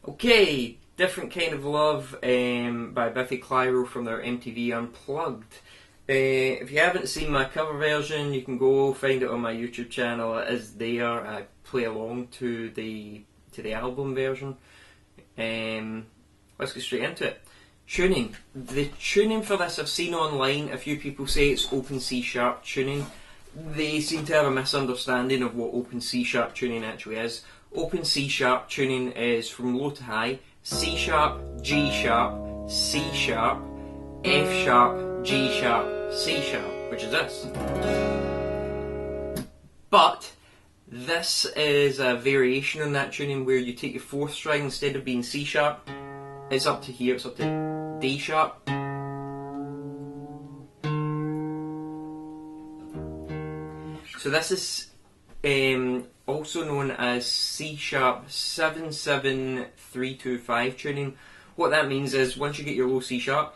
Okay, Different Kind of Love by Biffy Clyro from their MTV Unplugged. If you haven't seen my cover version, you can go find it on my YouTube channel. It is there. I play along to the album version. Let's get straight into it. Tuning. The tuning for this I've seen online. A few people say it's open C sharp tuning. They seem to have a misunderstanding of what open C sharp tuning actually is. Open C sharp tuning is from low to high: C sharp, G sharp, C sharp, F sharp, G sharp, C sharp, which is this. But this is a variation on that tuning where you take your fourth string, instead of being C sharp, it's up to here, it's up to D sharp. So this is also known as C sharp 77325 tuning. What that means is once you get your low C sharp,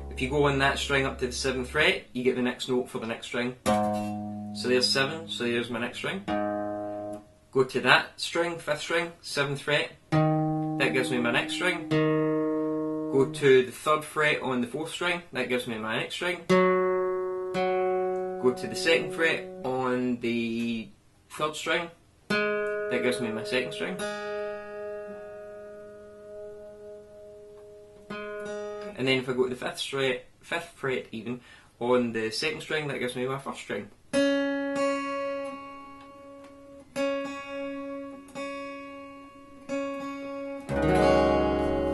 if you go on that string up to the 7th fret, you get the next note for the next string. So there's 7, so there's my next string. Go to that string, 5th string, 7th fret, that gives me my next string. Go to the 3rd fret on the 4th string, that gives me my next string. Go to the 2nd fret on the 3rd string, that gives me my 2nd string. And then if I go to the 5th fret even, on the 2nd string, that gives me my 1st string.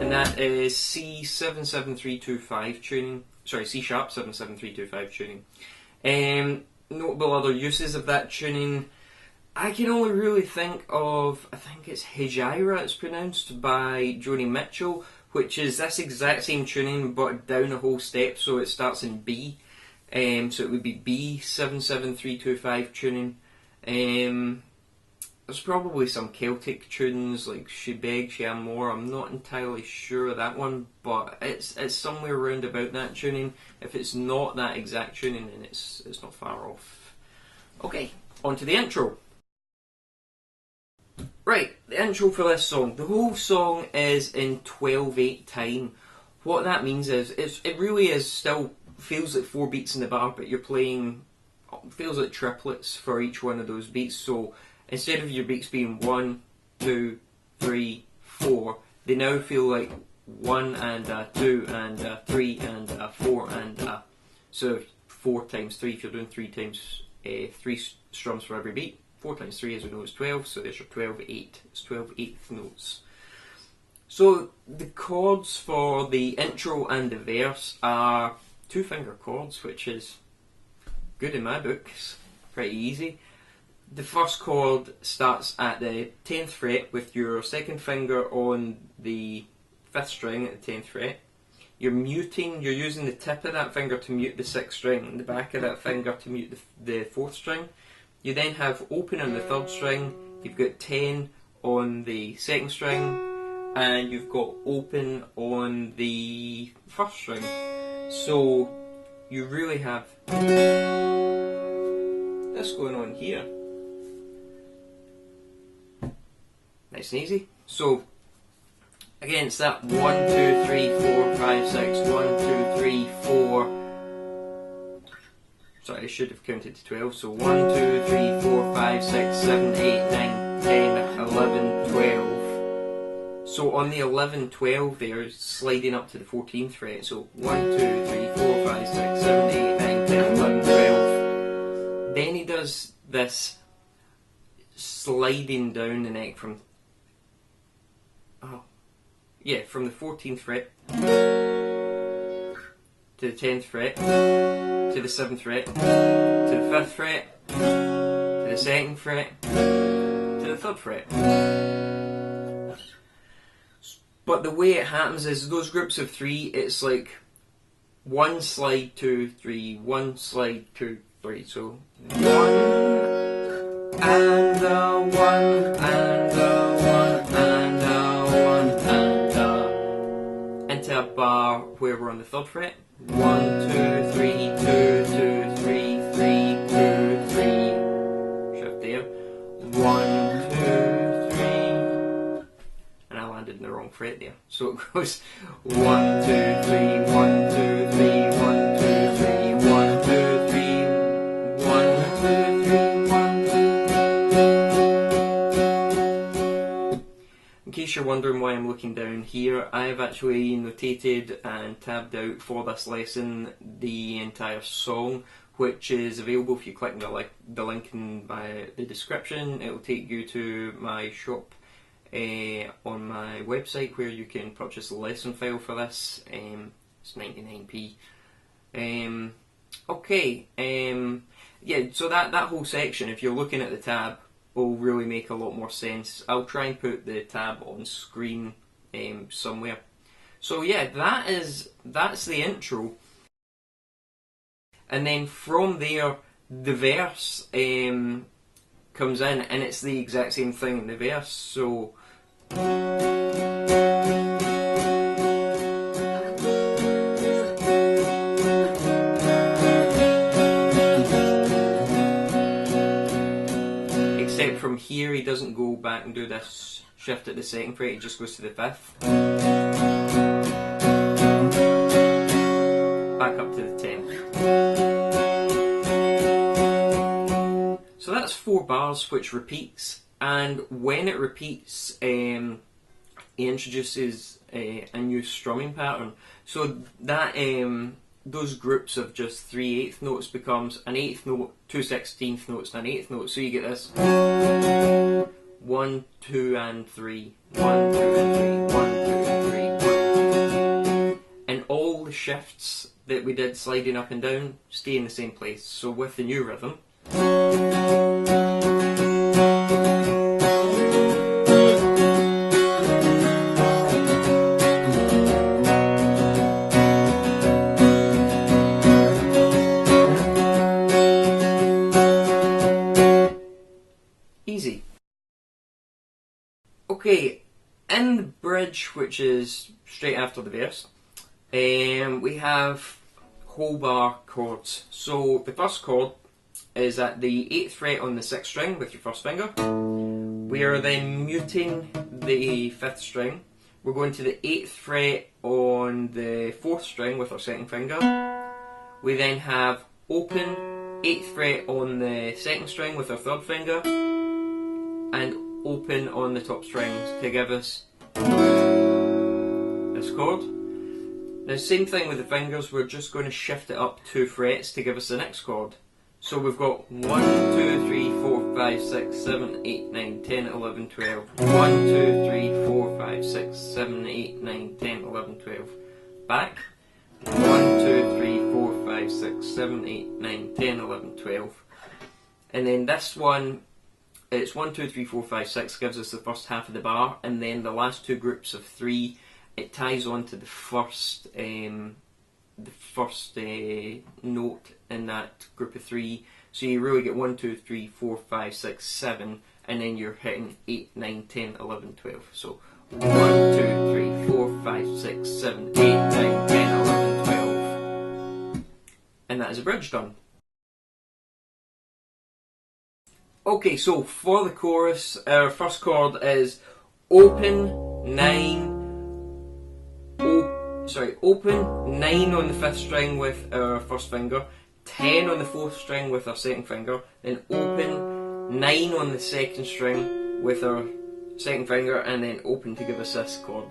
And that is C 77325 tuning, sorry, C sharp 77325 tuning. Notable other uses of that tuning, I can only really think of, I think it's Hejira it's pronounced, by Joni Mitchell, which is this exact same tuning but down a whole step, so it starts in B. So it would be B 77325 tuning. There's probably some Celtic tunes like She Beg, She Am More. I'm not entirely sure of that one, but it's somewhere around about that tuning. If it's not that exact tuning, then it's not far off. Okay, on to the intro. Right, the intro for this song. The whole song is in 12/8 time. What that means is it really is still feels like 4 beats in the bar, but you're playing, feels like triplets for each one of those beats. So instead of your beats being 1, 2, 3, 4, they now feel like 1 and 2 and 3 and 4 and so 4 times 3 if you're doing 3 times 3 strums for every beat. 4 times 3, as we know, is 12, so there's your 12/8. It's 12/8 notes. So the chords for the intro and the verse are 2-finger chords, which is good in my books, pretty easy. The first chord starts at the 10th fret with your 2nd finger on the 5th string at the 10th fret. You're using the tip of that finger to mute the 6th string, and the back of that finger to mute the 4th string. You then have open on the 3rd string, you've got 10 on the 2nd string, and you've got open on the 1st string. So you really have this going on here. Nice and easy. So again, it's that 1, 2, 3, 4, 5, 6, 1, 2, 3, 4. Sorry, I should have counted to 12. So 1, 2, 3, 4, 5, 6, 7, 8, 9, 10, 11, 12. So on the 11, 12 there, sliding up to the 14th fret. So 1, 2, 3, 4, 5, 6, 7, 8, 9, 10, 11, 12. Then he does this sliding down the neck from from the 14th fret to the 10th fret, to the 7th fret, to the 5th fret, to the 2nd fret, to the 3rd fret. But the way it happens is those groups of 3, it's like 1 slide, 2, 3, 1 slide, 2, 3. So 1 and 1 and 1 and 1 and into a bar where we're on the 3rd fret. 1, 2, 3, 2, 2, 3, 3, 2, 3. Shift there. 1, 2, 3. landed in the wrong fret there. So it goes 1, 2, 3, 1, 2, 3, 1, 2, 3, 1, 2, 3, 1, 2, 3, 1. In case you're wondering why I'm looking down here, I've actually notated and tabbed out for this lesson the entire song, which is available if you click the link in the description. It will take you to my shop on my website where you can purchase the lesson file for this. It's 99p. Yeah, so that whole section, if you're looking at the tab, will really make a lot more sense. I'll try and put the tab on screen somewhere. So yeah, that's the intro. And then from there, the verse comes in, and it's the exact same thing in the verse. So except from here, he doesn't go back and do this shift at the second fret, he just goes to the fifth. Back up to the 10th. So that's 4 bars which repeats, and when it repeats, he introduces a new strumming pattern. So that those groups of just 3 8th notes becomes an 8th note, 2 16th notes, and an 8th note. So you get this 1, 2, and 3, 1, 2, and 3, 1, 2, and 3, 1, 2. And all the shifts that we did sliding up and down stay in the same place. So with the new rhythm, easy. Okay, in the bridge, which is straight after the verse, we have whole bar chords. So the first chord is at the 8th fret on the 6th string with your first finger. We are then muting the 5th string. We're going to the 8th fret on the 4th string with our second finger. We then have open 8th fret on the 2nd string with our 3rd finger, and open on the top strings to give us this chord. Now, same thing with the fingers, we're just going to shift it up 2 frets to give us the next chord. So we've got 1, 2, 3, 4, 5, 6, 7, 8, 9, 10, 11, 12. 1, 2, 3, 4, 5, 6, 7, 8, 9, 10, 11, 12. Back. 1, 2, 3, 4, 5, 6, 7, 8, 9, 10, 11, 12. And then this one, it's 1, 2, 3, 4, 5, 6 gives us the first half of the bar, and then the last 2 groups of 3, it ties on to the first note in that group of 3. So you really get 1, 2, 3, 4, 5, 6, 7, and then you're hitting 8, 9, 10, 11, 12. So 1, 2, 3, 4, 5, 6, 7, 8, 9, 10, 11, 12. And that is a bridge done. Okay, so for the chorus, our first chord is open 9, open 9 on the 5th string with our first finger, 10 on the 4th string with our second finger, then open 9 on the 2nd string with our second finger, and then open to give us this chord.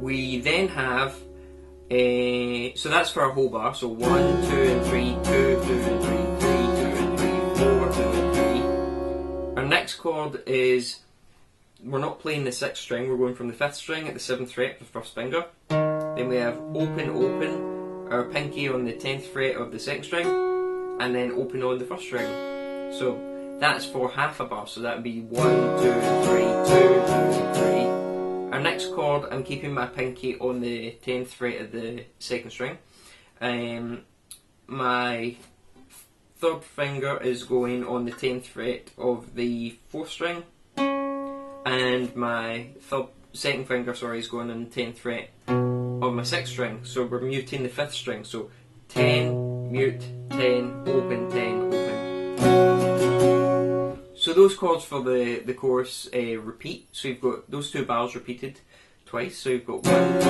We then have, so that's for our whole bar, so 1, 2 and 3, 2, 2 and 3, 3, 2 and 3, 4, 2 and 3. Our next chord is, we're not playing the 6th string, we're going from the 5th string at the 7th fret with the first finger. Then we have open, open, our pinky on the 10th fret of the 2nd string, and then open on the 1st string. So that's for half a bar, so that would be 1, 2, 3, 2, 2, 3. Our next chord, I'm keeping my pinky on the 10th fret of the 2nd string. My 3rd finger is going on the 10th fret of the 4th string, and my second finger is going on the 10th fret of my 6th string. So we're muting the 5th string. So 10, mute, 10, open, 10, open. So those chords for the chorus repeat. So you've got those two bars repeated twice. So you've got 1, 2, 3.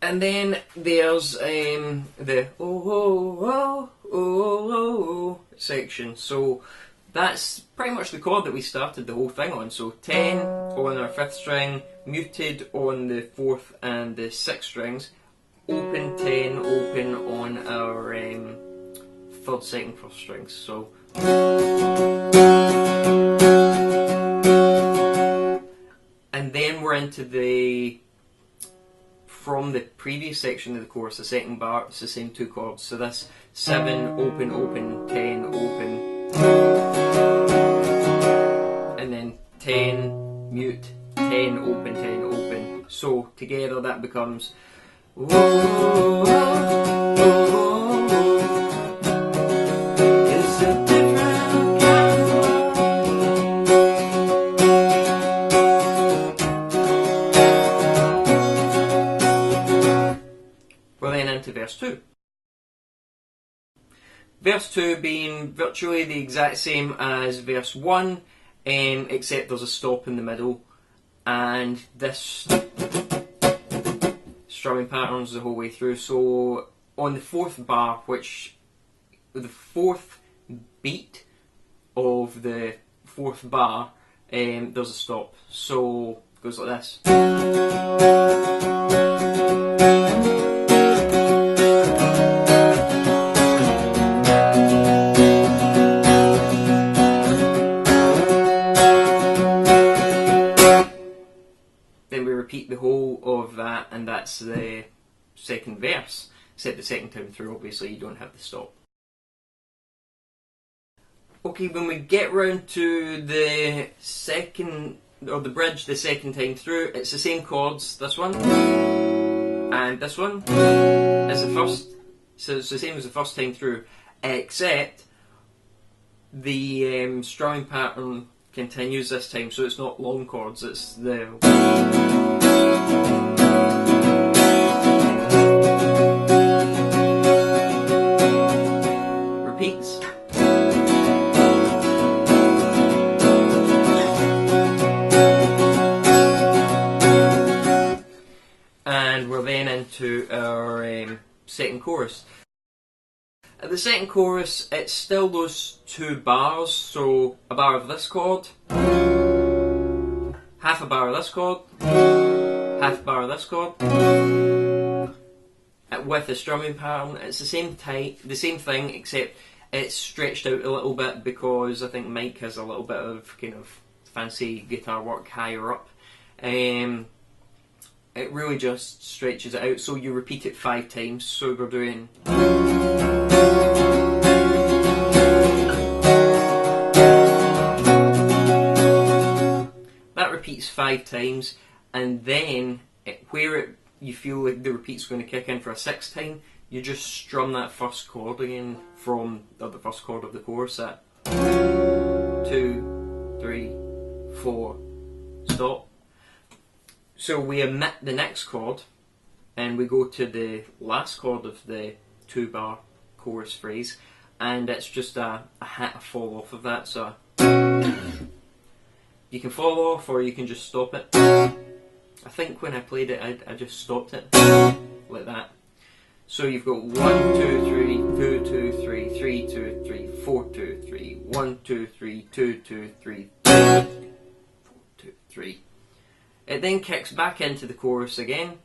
And then there's the oh section. So that's pretty much the chord that we started the whole thing on. So 10 on our 5th string, muted on the 4th and the 6th strings, open 10, open on our 3rd, 2nd, 1st strings. So and then we're into the, from the previous section of the chorus, the second bar, it's the same two chords. So this 7, open, open, 10, open, and then 10, mute, 10, open, 10, open. So together that becomes it's a different kind of We're then into verse 2. Verse 2 being virtually the exact same as verse 1, except there's a stop in the middle, and this strumming patterns the whole way through. So on the 4th bar, which the 4th beat of the 4th bar, there's a stop. So it goes like this. Then we repeat the whole of that, and that's the second verse. Except the second time through, obviously, you don't have the stop. Okay, when we get round to the second, or the bridge the second time through, it's the same chords, this one, and this one is the first, so it's the same as the first time through, except the strumming pattern continues this time, so it's not long chords, it's the repeats. And we're then into our second chorus. At the second chorus, it's still those two bars, so a bar of this chord, half a bar of this chord, half a bar of this chord, with the strumming pattern. It's the same thing, except it's stretched out a little bit because I think Mike has a little bit of kind of fancy guitar work higher up. It really just stretches it out, so you repeat it 5 times. So we're doing. That repeats 5 times, and then you feel like the repeat's going to kick in for a 6th time, you just strum that first chord again from the first chord of the chorus at 2, 3, 4, stop. So we omit the next chord and we go to the last chord of the 2-bar chorus phrase, and it's just a fall off of that. So you can fall off or you can just stop it. I think when I played it I just stopped it like that. So you've got 1, 2, 3, 2, 2, 3, 3, 2, 3, 4, 2, 3, 1, 2, 3, 2, 2, 3, 4, 2, 3. It then kicks back into the chorus again.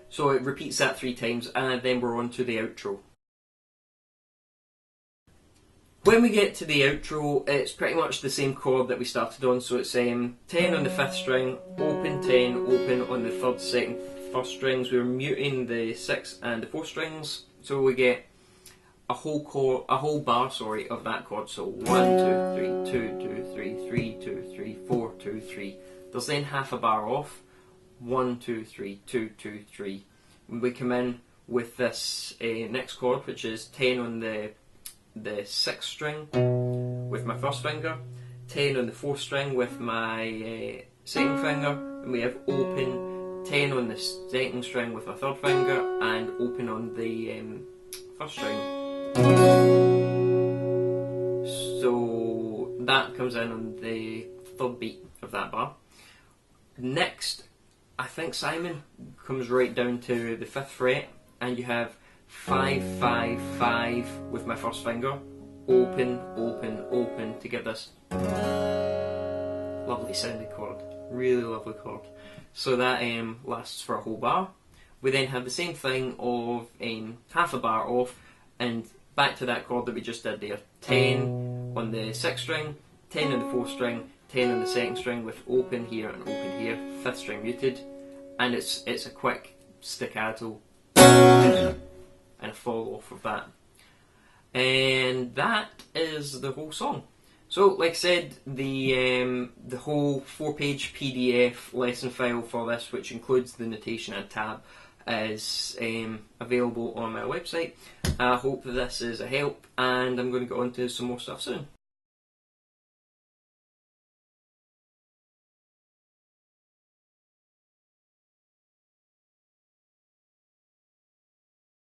So it repeats that 3 times, and then we're on to the outro. When we get to the outro, it's pretty much the same chord that we started on, so it's 10 on the 5th string, open 10, open on the 3rd, 2nd, 1st strings. We're muting the 6th and the 4th strings, so we get a whole bar of that chord. So 1, 2, 3, 2, 2, 3, 3, 2, 3, 4, 2, 3. There's then half a bar off 1, 2, 3, 2, 2, 3. We come in with this next chord, which is 10 on the 6th string with my first finger, 10 on the 4th string with my second finger, and we have open 10 on the 2nd string with my 3rd finger, and open on the 1st string. So that comes in on the 3rd beat of that bar. Next, I think Simon comes right down to the 5th fret, and you have 5, 5, 5 with my first finger, open, open, open, to get this lovely sounding chord. Really lovely chord. So that lasts for a whole bar. We then have the same thing of half a bar off, and back to that chord that we just did there. 10 on the 6th string, 10 on the 4th string, 10 on the 2nd string with open here and open here, 5th string muted, and it's a quick staccato and a fall off of that. And that is the whole song. So, like I said, the whole 4-page PDF lesson file for this, which includes the notation and tab, is available on my website. I hope that this is a help, and I'm going to get on to some more stuff soon.